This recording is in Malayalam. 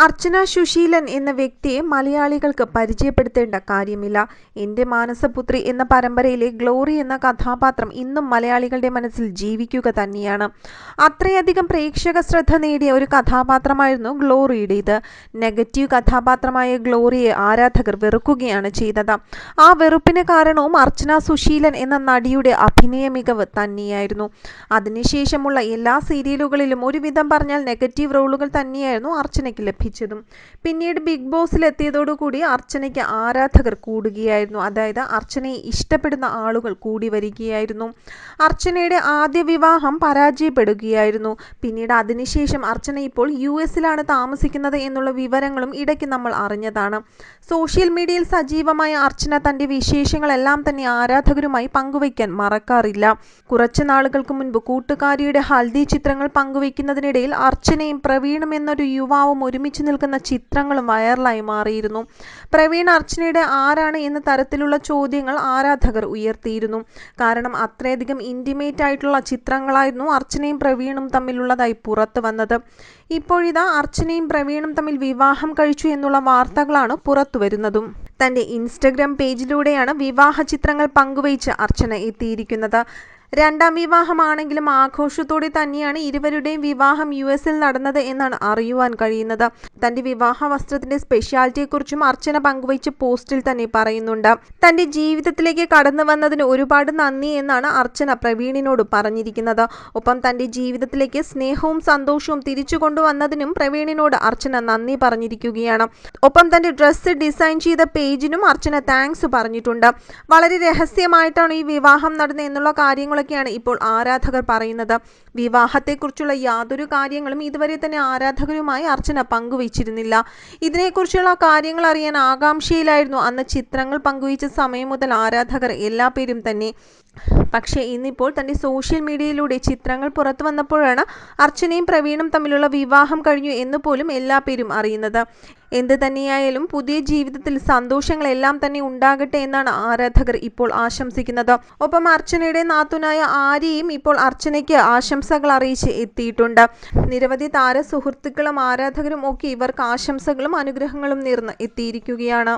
അർച്ചന സുശീലൻ എന്ന വ്യക്തിയെ മലയാളികൾക്ക് പരിചയപ്പെടുത്തേണ്ട കാര്യമില്ല. എൻ്റെ മാനസപുത്രി എന്ന പരമ്പരയിലെ ഗ്ലോറി എന്ന കഥാപാത്രം ഇന്നും മലയാളികളുടെ മനസ്സിൽ ജീവിക്കുക തന്നെയാണ്. അത്രയധികം പ്രേക്ഷക ശ്രദ്ധ നേടിയ ഒരു കഥാപാത്രമായിരുന്നു ഗ്ലോറിയുടേത്. നെഗറ്റീവ് കഥാപാത്രമായ ഗ്ലോറിയെ ആരാധകർ വെറുക്കുകയാണ് ചെയ്തത്. ആ വെറുപ്പിന് കാരണവും അർച്ചന സുശീലൻ എന്ന നടിയുടെ അഭിനയ മികവ് തന്നെയായിരുന്നു. അതിനുശേഷമുള്ള എല്ലാ സീരിയലുകളിലും ഒരുവിധം പറഞ്ഞാൽ നെഗറ്റീവ് റോളുകൾ തന്നെയായിരുന്നു അർച്ചനയ്ക്ക് ലഭിച്ചതും. പിന്നീട് ബിഗ് ബോസിലെത്തിയതോടുകൂടി അർച്ചനയ്ക്ക് ആരാധകർ കൂടുകയായിരുന്നു. അതായത് അർച്ചനയെ ഇഷ്ടപ്പെടുന്ന ആളുകൾ കൂടി വരികയായിരുന്നു. അർച്ചനയുടെ ആദ്യ വിവാഹം പരാജയപ്പെടുകയായിരുന്നു. പിന്നീട് അതിനുശേഷം അർച്ചന ഇപ്പോൾ US-ലാണ് താമസിക്കുന്നത് എന്നുള്ള വിവരങ്ങളും ഇടയ്ക്ക് നമ്മൾ അറിഞ്ഞതാണ്. സോഷ്യൽ മീഡിയയിൽ സജീവമായ അർച്ചന തൻ്റെ വിശേഷങ്ങളെല്ലാം തന്നെ ആരാധകരുമായി പങ്കുവയ്ക്കാൻ മറക്കാറില്ല. കുറച്ച് നാളുകൾക്ക് മുൻപ് കൂട്ടുകാരിയുടെ ഹൽദി ചിത്രങ്ങൾ പങ്കുവയ്ക്കുന്നതിനിടയിൽ അർച്ചനയും പ്രവീണും എന്നൊരു യുവാവും ഒരുമിച്ച് നിൽക്കുന്ന ചിത്രങ്ങളും വൈറലായി മാറിയിരുന്നു. പ്രവീൺ അർച്ചനയുടെ ആരാണ് എന്ന തരത്തിലുള്ള ചോദ്യങ്ങൾ ആരാധകർ ഉയർത്തിയിരുന്നു. കാരണം അത്രയധികം ഇൻറ്റിമേറ്റ് ആയിട്ടുള്ള ചിത്രങ്ങളായിരുന്നു അർച്ചനയും പ്രവീണും തമ്മിലുള്ളതായി പുറത്തു വന്നത്. ഇപ്പോഴിതാ അർച്ചനയും പ്രവീണും തമ്മിൽ വിവാഹം കഴിച്ചു എന്നുള്ള വാർത്തകളാണ് പുറത്തു വരുന്നതും. തൻ്റെ ഇൻസ്റ്റഗ്രാം പേജിലൂടെയാണ് വിവാഹ ചിത്രങ്ങൾ പങ്കുവച്ച് അർച്ചന എത്തിയിരിക്കുന്നത്. രണ്ടാം വിവാഹമാണെങ്കിലും ആഘോഷത്തോടെ തന്നെയാണ് ഇരുവരുടെയും വിവാഹം US-ൽ നടന്നത് എന്നാണ് അറിയുവാൻ കഴിയുന്നത്. തൻ്റെ വിവാഹ വസ്ത്രത്തിൻ്റെ സ്പെഷ്യാലിറ്റിയെക്കുറിച്ചും അർച്ചന പങ്കുവച്ച പോസ്റ്റിൽ തന്നെ പറയുന്നുണ്ട്. തൻ്റെ ജീവിതത്തിലേക്ക് കടന്നു വന്നതിന് ഒരുപാട് നന്ദി എന്നാണ് അർച്ചന പ്രവീണിനോട് പറഞ്ഞിരിക്കുന്നത്. ഒപ്പം തൻ്റെ ജീവിതത്തിലേക്ക് സ്നേഹവും സന്തോഷവും തിരിച്ചു കൊണ്ടുവന്നതിനും പ്രവീണിനോട് അർച്ചന നന്ദി പറഞ്ഞിരിക്കുകയാണ്. ഒപ്പം തൻ്റെ ഡ്രസ്സ് ഡിസൈൻ ചെയ്ത പേജിനും അർച്ചന താങ്ക്സ് പറഞ്ഞിട്ടുണ്ട്. വളരെ രഹസ്യമായിട്ടാണ് ഈ വിവാഹം നടന്നത് എന്നുള്ള കാര്യങ്ങൾ ാണ് ഇപ്പോൾ ആരാധകർ പറയുന്നത്. വിവാഹത്തെക്കുറിച്ചുള്ള യാതൊരു കാര്യങ്ങളും ഇതുവരെ തന്നെ ആരാധകരുമായി അർച്ചന പങ്കുവച്ചിരുന്നില്ല. ഇതിനെക്കുറിച്ചുള്ള കാര്യങ്ങൾ അറിയാൻ ആകാംക്ഷയിലായിരുന്നു അന്ന് ചിത്രങ്ങൾ പങ്കുവച്ച സമയം മുതൽ ആരാധകർ എല്ലാ പേരും തന്നെ. പക്ഷേ ഇന്നിപ്പോൾ തൻ്റെ സോഷ്യൽ മീഡിയയിലൂടെ ചിത്രങ്ങൾ പുറത്തു വന്നപ്പോഴാണ് അർച്ചനയും പ്രവീണും തമ്മിലുള്ള വിവാഹം കഴിഞ്ഞു എന്ന് പോലും എല്ലാ പേരും അറിയുന്നത്. എന്ത് തന്നെയായാലും പുതിയ ജീവിതത്തിൽ സന്തോഷങ്ങളെല്ലാം തന്നെ ഉണ്ടാകട്ടെ എന്നാണ് ആരാധകർ ഇപ്പോൾ ആശംസിക്കുന്നത്. ഒപ്പം അർച്ചനയുടെ നാത്തുനായ ആര്യയും ഇപ്പോൾ അർച്ചനയ്ക്ക് ആശംസകൾ അറിയിച്ച് എത്തിയിട്ടുണ്ട്. നിരവധി താര സുഹൃത്തുക്കളും ആരാധകരും ഒക്കെ ഇവർക്ക് ആശംസകളും അനുഗ്രഹങ്ങളും നേർന്ന് എത്തിയിരിക്കുകയാണ്.